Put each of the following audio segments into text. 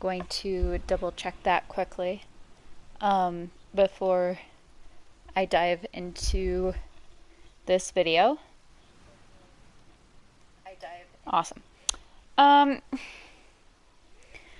going to double check that quickly before I dive into this video. Awesome. Um,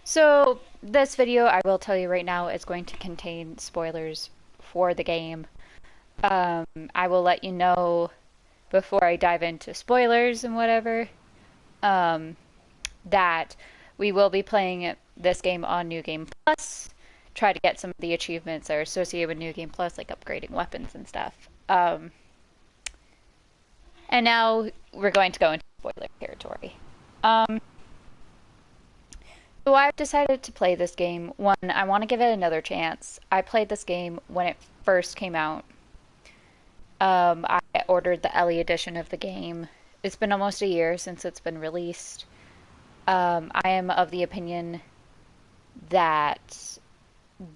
so this video, I will tell you right now, is going to contain spoilers for the game. I will let you know before I dive into spoilers and whatever, that we will be playing this game on New Game Plus. Try to get some of the achievements that are associated with New Game Plus, like upgrading weapons and stuff. And now we're going to go into spoiler territory. So I've decided to play this game. One, I want to give it another chance. I played this game when it first came out. I ordered the Ellie edition of the game. It's been almost a year since it's been released. I am of the opinion that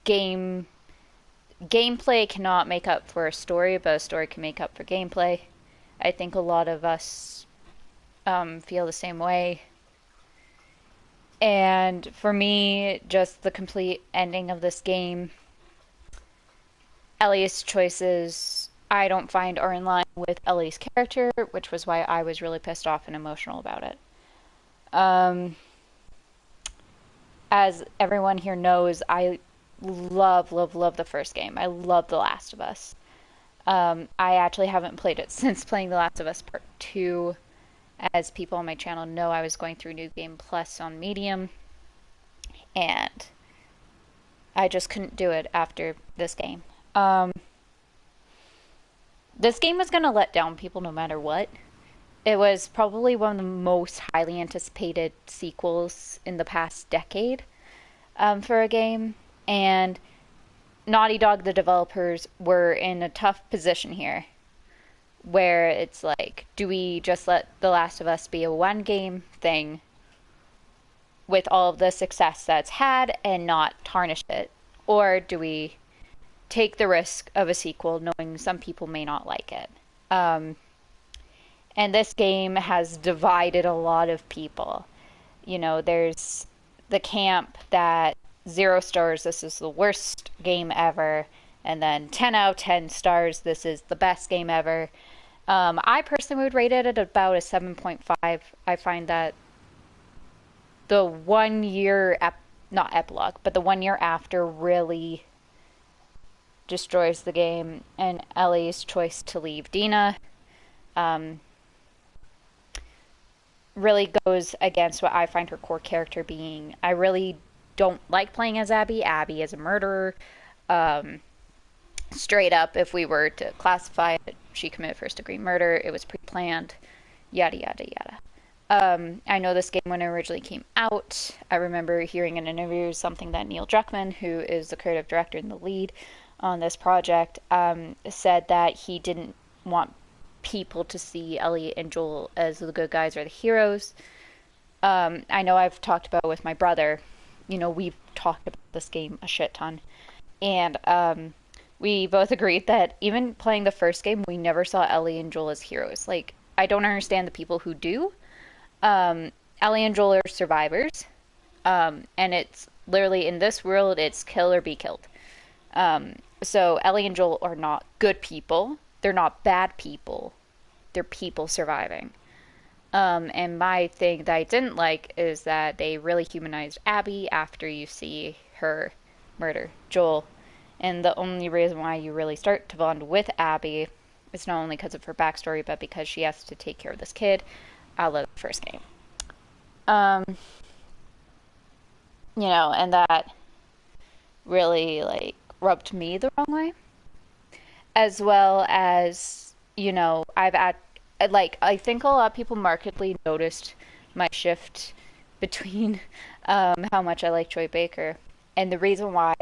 gameplay cannot make up for a story, but a story can make up for gameplay. I think a lot of us feel the same way. And for me, just the complete ending of this game, Ellie's choices, I don't find are in line with Ellie's character, which was why I was really pissed off and emotional about it. As everyone here knows, I love the first game. I love The Last of Us. I actually haven't played it since playing The Last of Us Part 2. As people on my channel know, I was going through New Game Plus on Medium, and I just couldn't do it after this game. This game was going to let down people no matter what. It was probably one of the most highly anticipated sequels in the past decade for a game, and Naughty Dog, the developers, were in a tough position here, where it's like, do we just let The Last of Us be a one-game thing with all of the success that's had and not tarnish it? Or do we take the risk of a sequel knowing some people may not like it? And this game has divided a lot of people. You know, there's the camp that 0 stars, this is the worst game ever, and then 10 out of 10 stars, this is the best game ever. I personally would rate it at about a 7.5. I find that the 1 year, not epilogue, but the 1 year after really destroys the game, and Ellie's choice to leave Dina really goes against what I find her core character being. I really don't like playing as Abby. Abby is a murderer. Straight up, if we were to classify it, she committed first-degree murder. It was pre-planned. Yada, yada, yada. I know this game when it originally came out. I remember hearing in an interview something that Neil Druckmann, who is the creative director and the lead on this project, said that he didn't want people to see Ellie and Joel as the good guys or the heroes. I know I've talked about it with my brother. You know, we've talked about this game a shit ton. And we both agreed that even playing the first game, we never saw Ellie and Joel as heroes. Like, I don't understand the people who do. Ellie and Joel are survivors. And it's literally, in this world, it's kill or be killed. So Ellie and Joel are not good people. They're not bad people. They're people surviving. And my thing that I didn't like is that they really humanized Abby after you see her murder Joel. And the only reason why you really start to bond with Abby is not only because of her backstory, but because she has to take care of this kid out of the first game. You know, and that really, like, rubbed me the wrong way. As well as, you know, I think a lot of people markedly noticed my shift between how much I like Troy Baker. And the reason why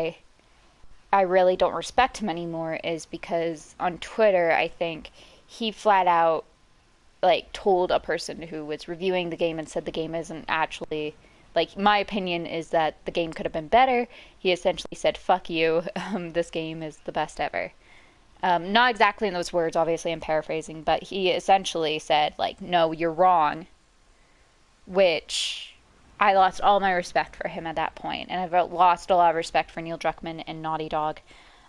I really don't respect him anymore is because on Twitter, I think he flat out, like, told a person who was reviewing the game and said the game isn't actually, like, my opinion is that the game could have been better. He essentially said, fuck you, this game is the best ever. Not exactly in those words, obviously I'm paraphrasing, but he essentially said, like, no, you're wrong, which I lost all my respect for him at that point, and I've lost a lot of respect for Neil Druckmann and Naughty Dog,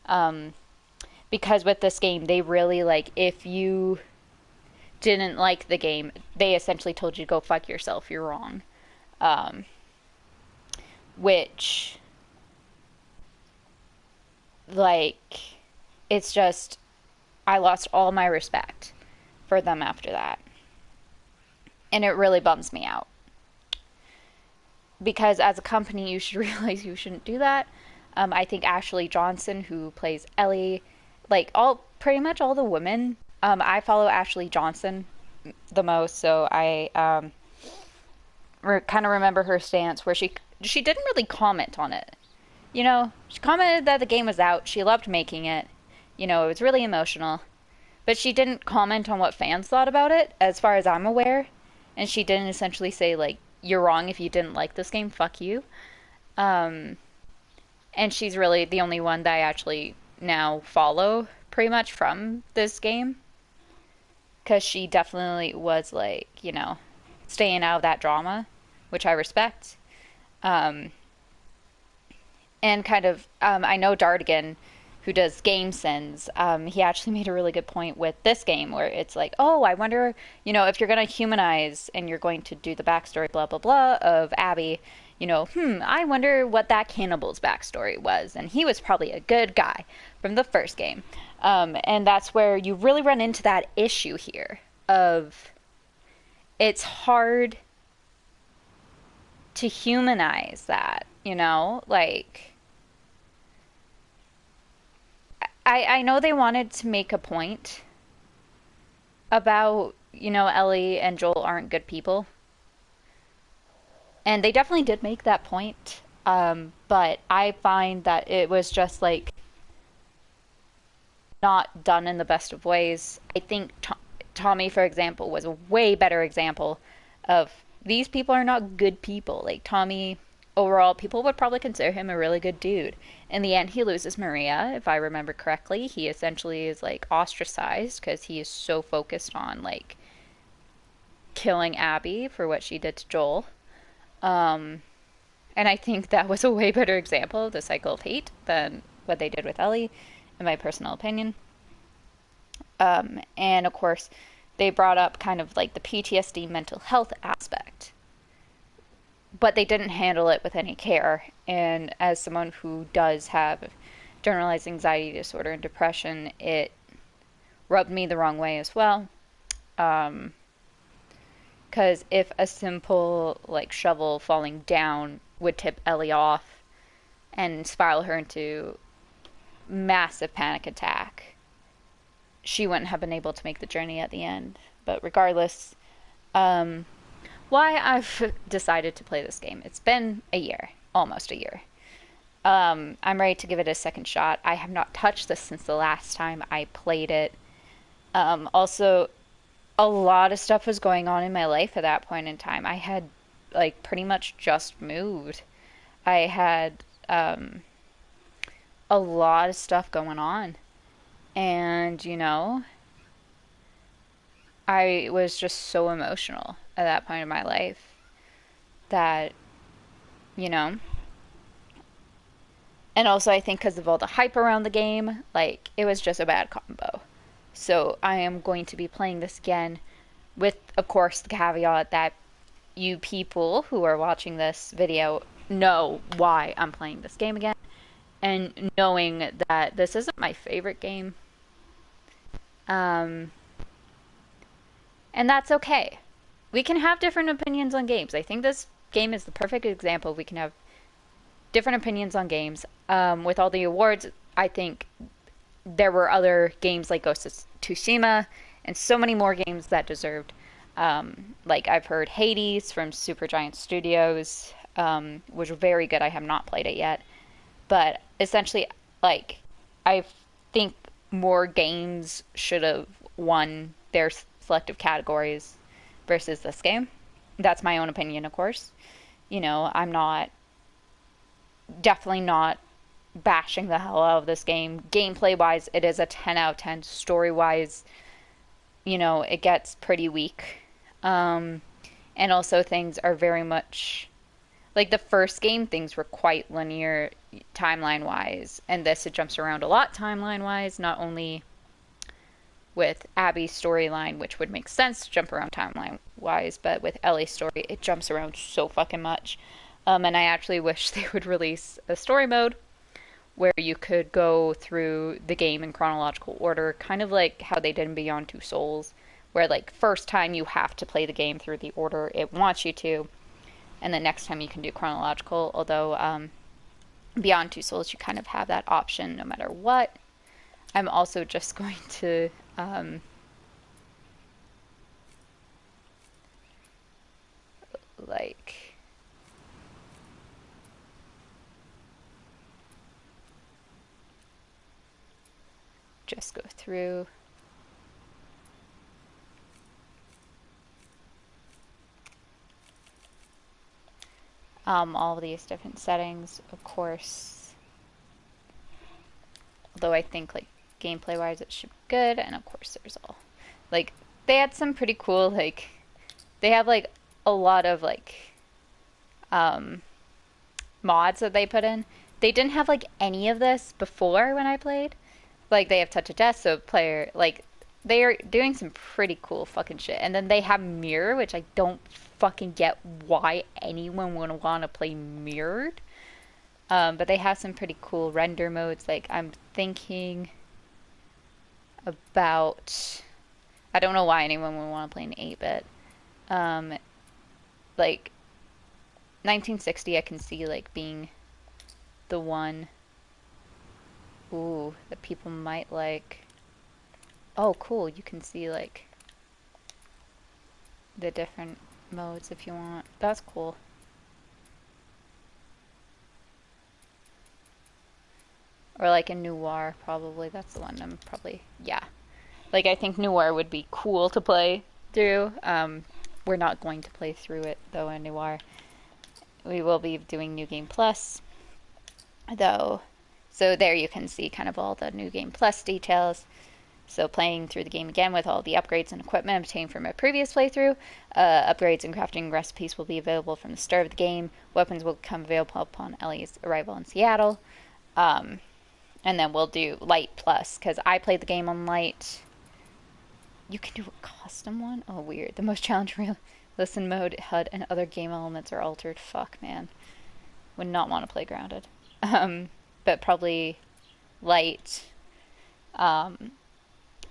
um, because with this game, they really like if you didn't like the game, they essentially told you to go fuck yourself. You're wrong, um, which like it's just I lost all my respect for them after that, and it really bums me out because as a company, you should realize you shouldn't do that. I think Ashley Johnson, who plays Ellie, like all pretty much all the women. I follow Ashley Johnson the most, so I kind of remember her stance where she didn't really comment on it. You know, she commented that the game was out. She loved making it. You know, it was really emotional, but she didn't comment on what fans thought about it, as far as I'm aware. And she didn't essentially say like, "You're wrong if you didn't like this game. Fuck you." Um, and she's really the only one that I actually now follow pretty much from this game because she definitely was like, you know, staying out of that drama, which I respect. Um, and kind of, I know Dardigan, who does Game Sins, he actually made a really good point with this game where it's like, oh, I wonder, you know, if you're going to humanize and you're going to do the backstory, blah, blah, blah, of Abby, you know, I wonder what that cannibal's backstory was. And he was probably a good guy from the first game. And that's where you really run into that issue here of it's hard to humanize that, you know, like I know they wanted to make a point about, you know, Ellie and Joel aren't good people. And they definitely did make that point. But I find that it was just like not done in the best of ways. I think Tommy, for example, was a way better example of these people are not good people. Like Tommy, overall, people would probably consider him a really good dude. In the end, he loses Maria, if I remember correctly. He essentially is like ostracized because he is so focused on like killing Abby for what she did to Joel. Um, and I think that was a way better example of the cycle of hate than what they did with Ellie, in my personal opinion. And of course, they brought up kind of like the PTSD mental health aspect, but they didn't handle it with any care. And as someone who does have generalized anxiety disorder and depression, it rubbed me the wrong way as well. Because if a simple like shovel falling down would tip Ellie off and spiral her into massive panic attack, she wouldn't have been able to make the journey at the end. But regardless, why I've decided to play this game. It's been a year, almost a year. I'm ready to give it a second shot. I have not touched this since the last time I played it. Also, a lot of stuff was going on in my life at that point in time. I had like pretty much just moved. I had a lot of stuff going on. And, you know, I was just so emotional at that point in my life that, you know, and also I think because of all the hype around the game, like, it was just a bad combo. So I am going to be playing this again with, of course, the caveat that you people who are watching this video know why I'm playing this game again. And knowing that this isn't my favorite game. And that's okay. We can have different opinions on games. I think this game is the perfect example. We can have different opinions on games. With all the awards, I think there were other games like Ghost of Tsushima and so many more games that deserved. Like I've heard Hades from Supergiant Studios, which was very good. I have not played it yet. But essentially, like, I think more games should have won their selective categories versus this game. That's my own opinion, of course. You know, I'm definitely not bashing the hell out of this game. Gameplay-wise, it is a 10 out of 10. Story-wise, you know, it gets pretty weak. And also things are very much Like the first game, things were quite linear timeline wise, and this it jumps around a lot timeline wise, not only with Abby's storyline, which would make sense to jump around timeline wise, but with Ellie's story, it jumps around so fucking much. And I actually wish they would release a story mode where you could go through the game in chronological order, kind of like how they did in Beyond Two Souls, where like first time you have to play the game through the order it wants you to, and the next time you can do chronological. Although Beyond Two Souls, you kind of have that option no matter what. I'm also just going to like just go through all of these different settings, of course. Although I think like gameplay wise it should be good, and of course there's all like they had some pretty cool like they have like a lot of like mods that they put in. They didn't have like any of this before when I played. Like they have touch of death, so player like they are doing some pretty cool fucking shit. And then they have mirror, which I don't fucking get why anyone would want to play mirrored. But they have some pretty cool render modes. Like I'm thinking about, I don't know why anyone would want to play an 8-bit. Like 1960, I can see like being the one. Ooh, that people might like. Oh, cool! You can see like the different modes if you want. That's cool. Or like a noir, probably. That's the one I'm probably, yeah. Like I think noir would be cool to play through. We're not going to play through it though in noir. We will be doing New Game Plus though. So there you can see kind of all the New Game Plus details. So playing through the game again with all the upgrades and equipment obtained from a previous playthrough. Upgrades and crafting recipes will be available from the start of the game. Weapons will become available upon Ellie's arrival in Seattle. And then we'll do Light Plus, because I played the game on Light. You can do a custom one? Oh, weird. The most challenging listen mode, HUD, and other game elements are altered. Fuck, man. Would not want to play Grounded. But probably Light.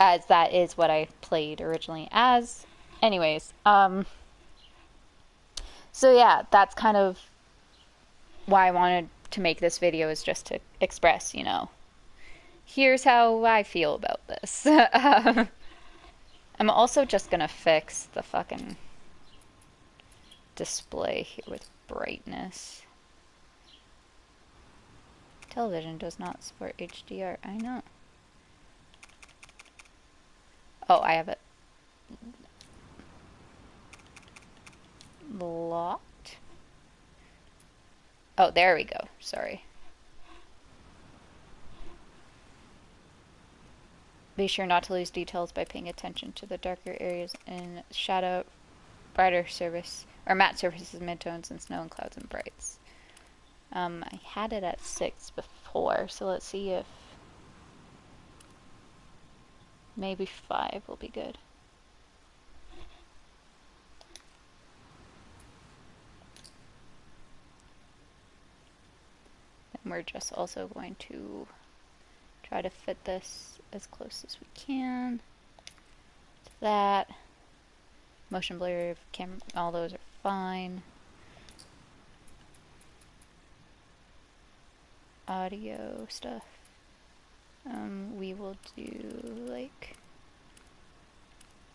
As that is what I played originally as. Anyways, so yeah, that's kind of why I wanted to make this video, is just to express, you know, here's how I feel about this. I'm also just gonna fix the fucking display here with brightness. Television does not support HDR, I know. Oh, I have it locked. Oh, there we go. Sorry. Be sure not to lose details by paying attention to the darker areas in shadow, brighter surface, or matte surfaces, midtones, and snow and clouds and brights. I had it at 6 before, so let's see if maybe 5 will be good. And we're just also going to try to fit this as close as we can to that. Motion blur, camera, all those are fine. Audio stuff. We will do like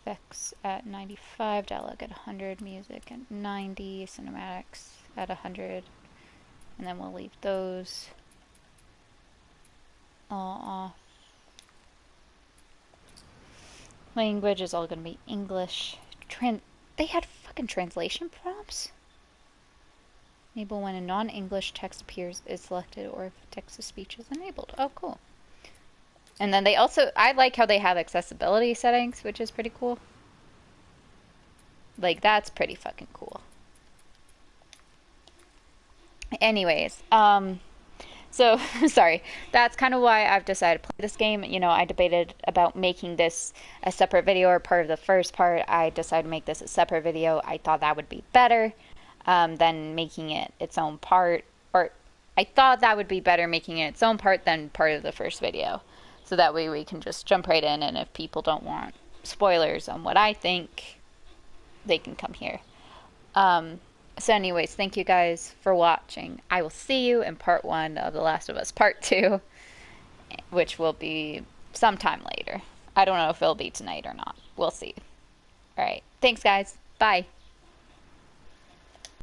effects at 95, dialogue at 100, music at 90, cinematics at 100, and then we'll leave those all off. Language is all going to be English. They had fucking translation prompts? Enable when a non-English text appears is selected, or if text-to-speech is enabled. Oh, cool. And then they also, I like how they have accessibility settings, which is pretty cool. Like, that's pretty fucking cool. Anyways, so sorry. That's kind of why I've decided to play this game. You know, I debated about making this a separate video or part of the first part. I decided to make this a separate video. I thought that would be better than making it its own part. Or I thought that would be better making it its own part than part of the first video. So that way we can just jump right in, and if people don't want spoilers on what I think, they can come here. So anyways, thank you guys for watching. I will see you in part 1 of The Last of Us Part 2, which will be sometime later. I don't know if it'll be tonight or not. We'll see. Alright, thanks guys. Bye.